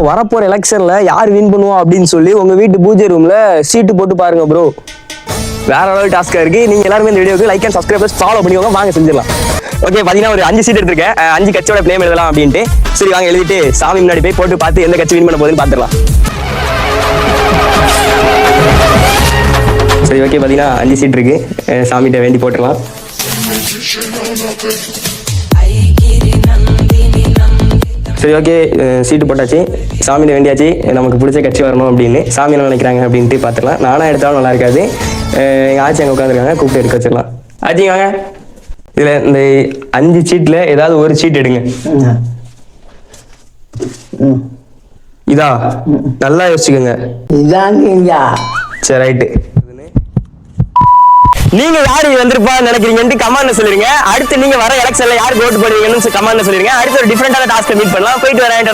வரப்போற எலெக்ஷன்ல யார் வின் பண்ணுவோம் அப்படின்னு சொல்லி உங்க வீட்டு பூஜை ரூம்ல சீட்டு போட்டு பாருங்க ப்ரோ. வேற லெவல் டாஸ்கா இருக்கு. நீங்க எல்லாருமே இந்த வீடியோக்கு லைக் அண்ட் சப்ஸ்கிரைப் ஃபாலோ பண்ணிக்கோங்க. வாங்க செஞ்சிடலாம். ஓகே, பாத்தீங்கன்னா ஒரு 5 சீட் எடுத்திருக்கேன். 5 கட்சியோட நேம் எழுதலாம் அப்படின்ட்டு. சரி வாங்க எழுதிட்டு சாமி முன்னாடி போய் போட்டு பார்த்து எந்த கட்சி வின் பண்ண போகுதுன்னு பாத்துடலாம். சரி ஓகே, பாத்தீங்கன்னா 5 சீட் இருக்கு. சாமிகிட்ட வேண்டி போட்டுடலாம். சரி ஓகே, சீட்டு போட்டாச்சு. சாமியில வேண்டியாச்சு நமக்கு பிடிச்ச கட்சி வரணும் அப்படின்னு. சாமி என்ன நினைக்கிறாங்க அப்படின்ட்டு பார்த்துக்கலாம். நானாக எடுத்தாலும் நல்லா இருக்காது. எங்கள் ஆச்சி அங்கே உட்காந்துருக்காங்க, கூப்பிட்டு எடுக்க வச்சிடலாம். ஆச்சி வாங்க. இதில் இந்த 5 சீட்டில் ஏதாவது ஒரு சீட் எடுங்க. இதா நல்லா யோசிச்சுக்கோங்க. சரி ரைட்டு. நீங்க யாரு வந்திருப்பான்னு நினைக்கிறீங்கன்னு கமெண்ட்ல சொல்லிருங்க. அடுத்து நீங்க வர எலெக்ஷன்ல யாருக்கு ஓட்டு போடுவீங்கன்னு கமெண்ட்ல சொல்லிருங்க. அடுத்து ஒரு டிஃபரெண்டான டாஸ்க் மீட் பண்ணலாம். போயிட்டு வரேன்.